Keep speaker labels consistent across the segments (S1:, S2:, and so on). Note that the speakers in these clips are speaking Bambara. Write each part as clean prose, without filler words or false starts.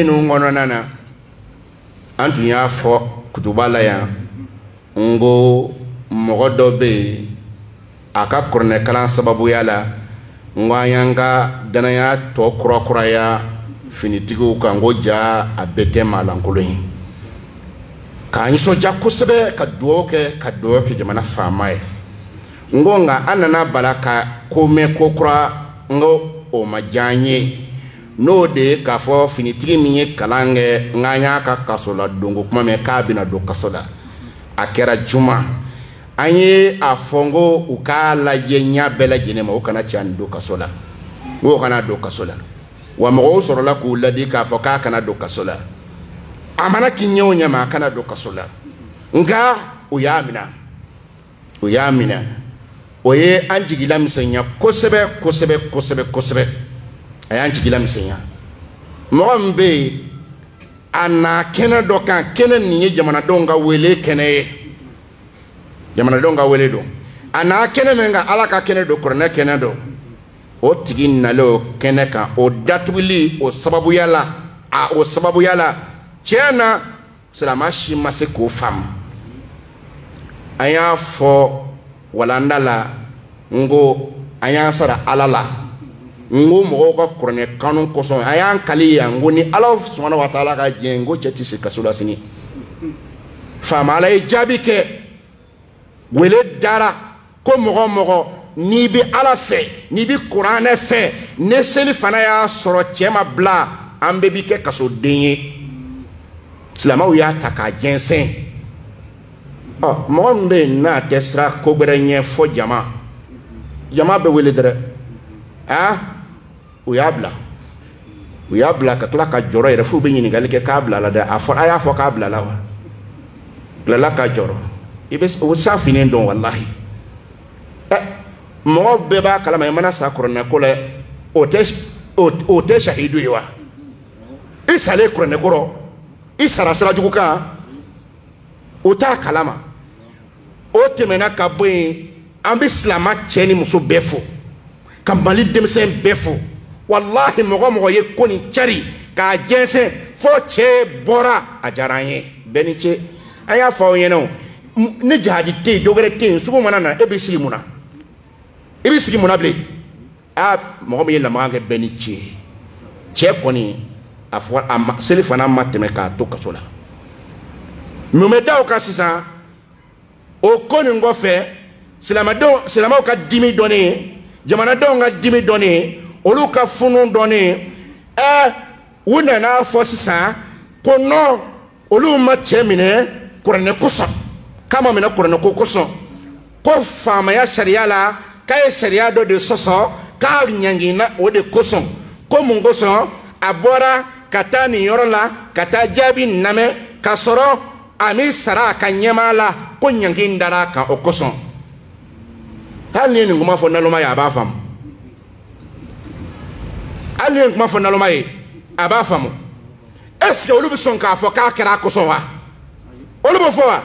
S1: ngono nana antu ya fo kutubala ya ngo mogodobe aka kurne kala sababu yala ngwayanga dana ya to kura ya finitigo ka ngoja abete malankoloyin ka nso jakosebe ka doke jamana famae ngonga anana balaka kome kokura ngo o majanye no de ka fo finitigi minye kalange nganya ka kasola dongo kuma me ka bina do kasola akera juma anye afongo ukala yenya bela jinema ukana chan do kasola wo kana do kasola wa mo sorola ku ladi ka fo ka kana do kasola amana kinyo nyama kana do kasola nga uyamina oye anjigila misenya kosebe ayanjigila misenya mombe ana kena doka kena ni jamana donga wele kene jamana donga wele do ana kene menga alaka kene do korne kene do o tigin nalo kene ka o datwili o sababu yala chena salama shi maseko fam aya fo walandala ngo aya sara alala ngo mo ko korne kanu koso aya kaliya ngo ni Allah subhanahu wa ta'ala ka jengo cheti se kasula sini fama lay jabike wele dara ko mogo ni bi ala fe ni bi Qur'an fe ne seli fana ya soro chema bla ambe bi ke kaso denye silama ya taka jensen mombe na tesra ko gberenye fo jama be wele dere uyabla ka klaka joro ere fu be nyini galike kabla la da afo aya fo kabla la wa la ka joro ibes o safine don wallahi mo be ba kala may mana sa korona ko le o te shahidu yiwa isale korona koro isara sara juguka o ta kalama o temena ka boy ambi islama cheni muso befo kambali demsen befo wallahi mogo ye koni chari ka jense fo che bora ajaranye beniche aya fo yeno ne jihadi te dogere te sugo manana ebisi muna ble mogo me la mange beniche che koni afwa am selifana mateme ka to kasola numeda o kasisa o koni ngofe silama o ka dimi donné jamana donga dimi donné olu ka funu donné wuna na fosisa kono olu ma chemine korane koso kama mena korane koso ko fama ya sharia la kay sharia do de soso ka nyangina o de koso ko mungoso abora katani yorola kata jabi name kasoro ami sara kanyamala ko nyangindara ka okoso hali ni nguma fo naloma ya abafam hali nguma fo naloma yi abafam est-ce olu bison ka fo ka kera koso wa olu bo fo wa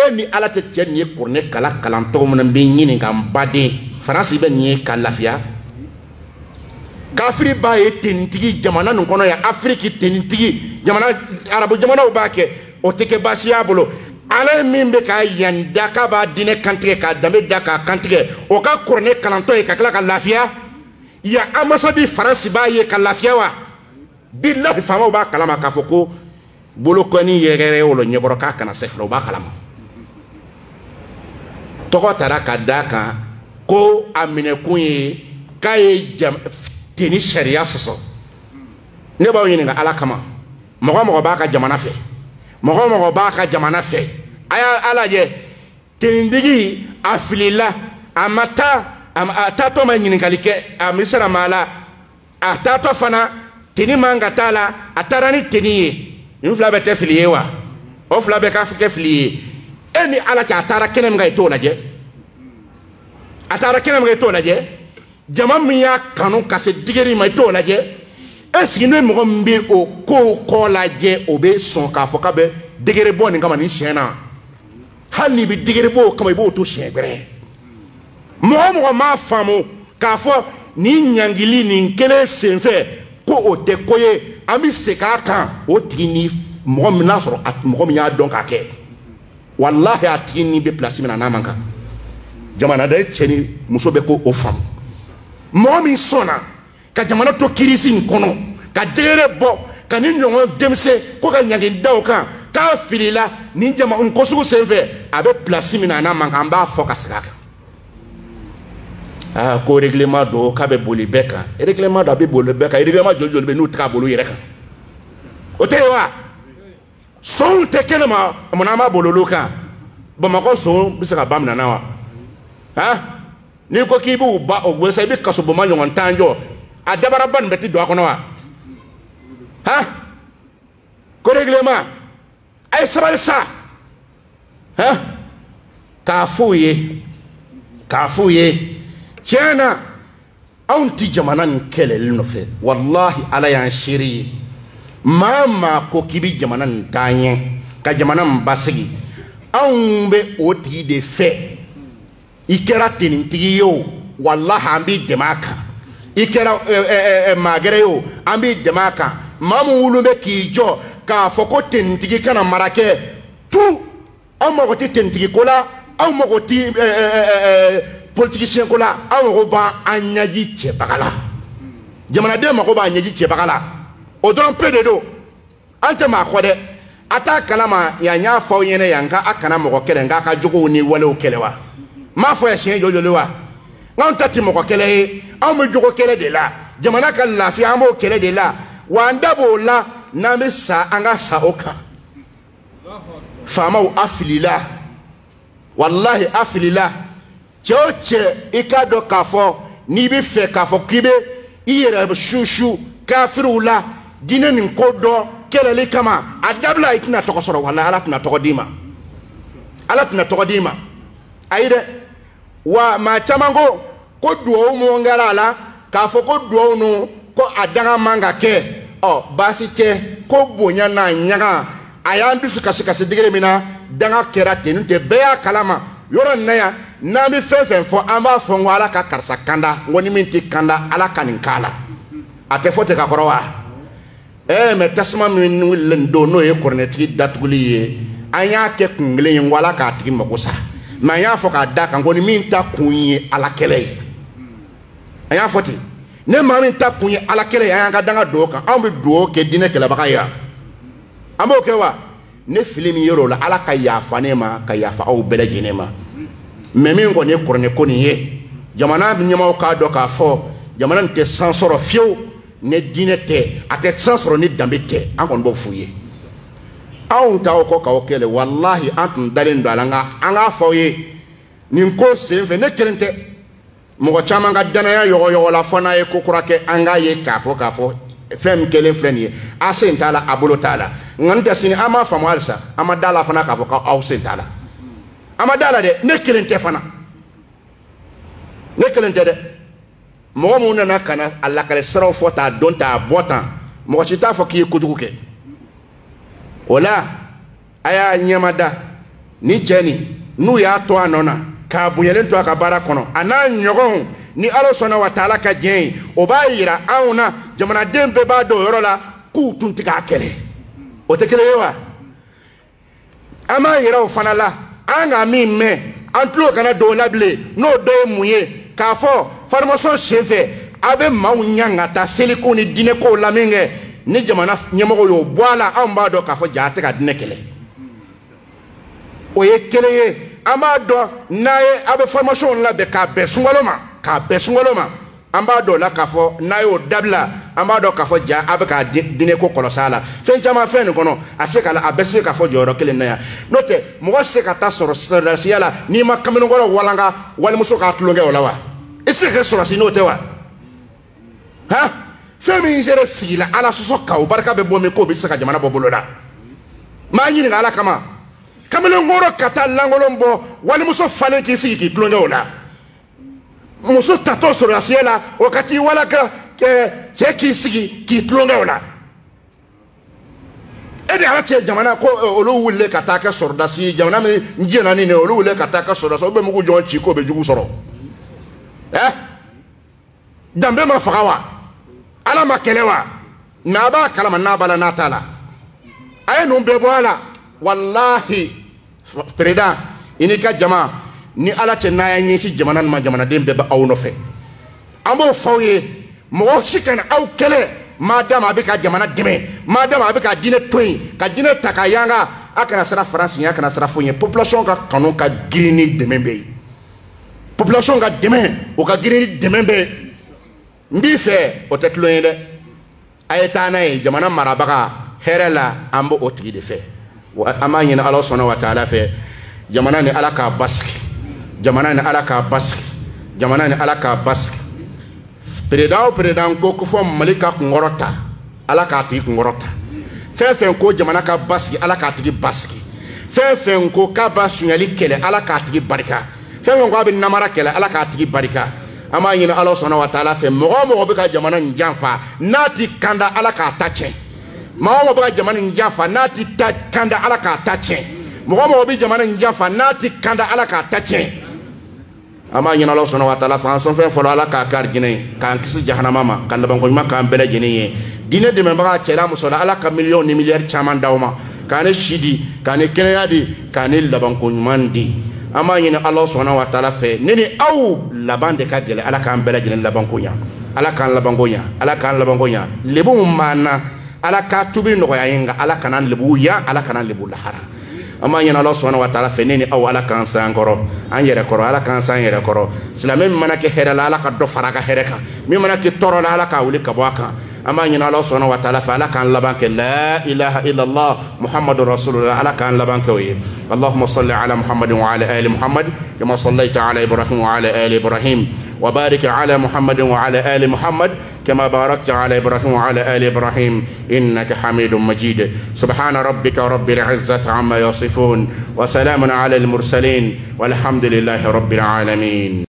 S1: eni ala te tienye korne kala kalanto mun be nyini ngam bade france be nyi kalafia kafiri ba ye tentigi jamana nun kono ya afriki tentigi jamana arabu jamana o bake o teke basiya bolo ala mimbe ka yanda ka ba dine kantige ka dambe daka kantige o ka korne kalanto e ka kala ka lafia ya amasabi faransi ba ye ka lafia wa billahi fama ba kalama ka foko bolo koni yegere wolo nyeboro ka kana sefro ba kalama toko taraka daka ko amine kunye kay teni sharia soso ne ba yini nga ala kama mogo ba ka jamana fe mogo ba ka jamana fe aya ala je tendigi afilila amata to ma nyini kalike amisara mala atato fana teni manga tala atarani teni infla bete filiyewa o fla be ka fike filiye eni ala ka atara kenem ga ito laje jama miya kanu kase digeri ma ito laje est-ce ne mo mbe o ko laje obe son ka fo ka be digeri bo ni kama ni shena hali bi digeri bo kama ibo to shegbere mo ma famu ka fo ni nyangili ni kele senfe ko o te koye ami se ka kan o tigi ni mɔgɔ min n'a sɔrɔ mɔgɔ min y'a dɔn k'a kɛ wallahi a tigi ni bɛ place min na n'a man kan jamanaden cɛ ni muso bɛ ko o faamu mɔgɔ min sɔnna ka jamana to kirisi in kɔnɔ ka degere bɔ ka ni ɲɔgɔn denmisɛn ko ka ɲagin da o kan k'a filila ni jama ko sugu senfɛ a bɛ place min na n'a man kan an b'a fɔ ka segin a kan ko règlement do k'a bɛ boli bɛɛ kan règlement do a bɛ boli bɛɛ kan règlement joli joli bɛ n'u tɛ ka boli u yɛrɛ kan o tɛ yen wa sɔnw tɛ kɛnɛma munna an b'a boli olu kan bamakɔ sɔn bɛ se ka ba minɛ na wa n'i ko k'i b'u ba o wele sa i bɛ kasoboma ɲɔgɔn tan jɔ a dabaraba nin bɛ ti don a kɔnɔ wa ko règlement a ye sabali sa k'a f'u ye tiɲɛ na anw tɛ jamana nin kɛlɛli nɔfɛ walahi ala y'an seere ye maa maa ko k'i bɛ jamana nin taa ɲɛ ka jamana nin basigi anw bɛ o tigi de fɛ i kɛra tenitigi ye o walahi an b'i dɛmɛ a kan i kɛra maagɛrɛ ye o an b'i dɛmɛ a kan maa min wolo bɛ k'i jɔ k'a fɔ ko tenitigi kana mara kɛ tu aw mago tɛ tenitigi ko la aw mago tɛ politicien ko la aw mago b'an ɲɛji cɛbaga la jamanaden mago b'an ɲɛji cɛbaga la o dɔrɔn pe de don an tɛ maa kɔ dɛ a t'a kalama yan y'a fɔ aw ɲɛna yan k'a kana mɔgɔ kɛlɛ nk'a ka jogow ni walew kɛlɛ wa m'a fɔ yan siɲɛ jɔjɔli wa anw ta tɛ mɔgɔ kɛlɛ ye anw bɛ jogo kɛlɛ de la jamana ka lafiya an b'o kɛlɛ de la wa an da b'o la n'an bɛ sa an ka sa o kan faamaw a filila walahi a filila cɛ o cɛ i k'a dɔn k'a fɔ n'i bɛ fɛ k'a fɔ k'i bɛ i yɛrɛ susu kafiriw la diinɛ nin ko dɔ kɛlɛli kama a dabila i tɛna tɔgɔ sɔrɔ walahi ala tɛna tɔgɔ d'i ma ala tɛna tɔgɔ d'i ma ayi dɛ wa maa caman ko duwawu mun kɛra a la k'a fɔ ko duwawu nu ko a danga man ka kɛ baasi tɛ ko bonya n'a ɲaga a y'an dusu kasi digiri min na danga kɛra ten n'o tɛ bɛɛ y'a kalama yɔrɔ nin na yan n'an bɛ fɛn fɛn fɔ an b'a fɔ n ko ala ka karisa kanda n ko ni min tɛ kanda ala ka nin k'a la a tɛ fɔ ten ka kɔrɔ wa mɛ tasuma min wulilen don n'o ye kɔrɔnɛtigi datuguli ye an y'a kɛ kun kelen ye n ko ala k'a tigi mago sa mɛ an y'a fɔ k'a da kan ko ni min ta kun ye ala kɛlɛ ye an y'a fɔ ten ne maa min ta kun ye ala kɛlɛ ye an y'an ka danga dugawu kan anw bɛ dugawu kɛ diinɛ kɛlɛbaga ye an b'o kɛ wa ne fili min yer'o la ala ka yafa ne ma ka yafa aw bɛɛ lajɛlen ma mɛ min kɔni ye kuranɛ ko nin ye jamana ɲɛmaaw k'a dɔn k'a fɔ jamana nin tɛ san sɔrɔ fiyewu ne diinɛ tɛ a tɛ san sɔrɔ ni danbe tɛ an kɔni b'o f'u ye anw t'aw kɔ k'aw kɛlɛ walahi an tun dalen don a la nka an k'a fɔ aw ye nin ko senfɛ ne kelen tɛ mɔgɔ caman ka danaya yɔgɔyɔgɔ la fɔ n'a ye ko kura kɛ an k'a ye k'a fɔ fɛn min kɛlen filɛ nin ye a sen t'a la a bolo t'a la nka n tɛ sini an b'a faamu halisa an ma da la fana k'a fɔ k'aw sen t'a la an ma da la dɛ ne kelen tɛ fana ne kelen tɛ dɛ mɔgɔ minnu nana ka na a lakale siraw fɔ t'a dɔn t'a bɔ tan mɔgɔ si t'a fɔ k'i ye kojugu kɛ o la a y'a ɲɛma da ni cɛ nin n'u y'a to a nɔ na k'a bonyalen to a ka baara kɔnɔ a n'a ɲɔgɔnw ni ala sɔnna wa taala ka diɲɛ ye o b'a yira anw na jamanaden bɛɛ b'a dɔn o yɔrɔ la k'u tun tɛ k'a kɛlɛ o tɛ kelen ye wa an b'a yira o fana la an ka min mɛn an tulo kana don o la bilen n'o dɔ ye mun ye k'a fɔ formation senfɛ a bɛ maaw ɲa ka taa selikow ni diinɛkow la min kɛ ni jamana ɲɛmɔgɔw y'o bɔ a la anw b'a dɔn k'a fɔ jaa a tɛ ka diinɛ kɛlɛ o ye kelen ye an b'a dɔn n'a ye a bɛ formation labɛn k'a bɛn sunkalo ma an b'a dɔn o la k'a fɔ n'a y'o dabila an b'a dɔn k'a fɔ jaa a bɛ ka diinɛko kɔlɔsi a la fɛn caman fɛn nin kɔnɔ a bɛ se ka fɔ jɔyɔrɔ kelen na yan n'o tɛ mɔgɔ se ka taa sɔrɔ sɔrɔdasiya la n'i ma kamalenkɔrɔ walanka walimuso k'a tulonkɛ o la wa i se ka sɔrɔsi n'o tɛ wa fɛn min yɛrɛ sigila ala sɔsɔ kan o barika bɛ bɔ min k'o bɛ se ka jamana bɔ bolo la maa ɲininka ala kama kamalenkɔrɔ ka taa lankolon bɔ walimuso falen k'i sigi k'i tulonkɛ o la muso tatɔ sɔrɔdasiya la o ka t'i walaka cɛ k'i sigi k'i tulonkɛ o la e de ala cɛ jamana ko olu wulile ka taa kɛ sɔrɔdasi ye jamana min jɛna ni ne olu wulile ka taa kɛ sɔrɔdasi u bɛ mugu jɔn ci k'o bɛ jugu sɔrɔ danbe ma faga wa ala ma kɛlɛ wa naba kalama nabala natala ay no be boala wallahi freda inika jama ni ala ce na yanyi ci jamana ma jamana dem be ba awno fe amo fawye mo shikana aw kele madama be ka jamana deme madama be ka dine toy ka dine takayanga akana sara France ya kana sara fonye population ka kanon ka gini demembe population ka deme o ka gini demembe mbi fe o tetloyen de ayetana e jamana marabaka herela ambo o tigi de fe amanya na Allah subhanahu wa ta'ala fe jamana ni alaka baski jamana ni alaka baski jamana ni alaka baski président ko ko fo malika ngorota alaka ti ngorota fefen ko jamana ka baski alaka ti baski fefen ko ka basunyali kele alaka ti barika fefen ko abi namara kele alaka ti barika ama yina Allah subhanahu wa ta'ala fe mo be ka jamana njanfa nati kanda alaka tache mo be ka jamana njanfa nati ta kanda alaka tache mo be jamana njanfa nati kanda alaka tache ama yina Allah subhanahu wa ta'ala fa son fe folo alaka karjine kan kisi jahannama ma kan laban ko ma kan bele jine dine de memba chela musola alaka million ni milliard chaman dawma kane shidi kane keneyadi kane laban ko mandi ama yina Allah subhanahu wa ta'ala fe nini aw laban de ka gele alaka an bele jine laban ko nya alaka an laban ko nya alaka an laban ko nya lebu manna alaka tubi no ya yinga alaka nan lebu ya alaka nan lebu lahara ama yina Allah subhanahu wa ta'ala fe nini aw alaka an san koro an yere koro alaka an san yere koro silame mana ke herala alaka do faraka hereka mi mana ke toro la alaka wuli kabaka ama yina Allah subhanahu wa ta'ala fa alaka an laban ke la ilaha illa Allah muhammadur rasulullah alaka an laban ke wi اللهم صل على محمد وعلى آل محمد كما صليت على إبراهيم وعلى آل إبراهيم وبارك على محمد وعلى آل محمد كما باركت على إبراهيم وعلى آل إبراهيم إنك حميد مجيد سبحان ربك رب العزة عما يصفون وسلام على المرسلين والحمد لله رب العالمين.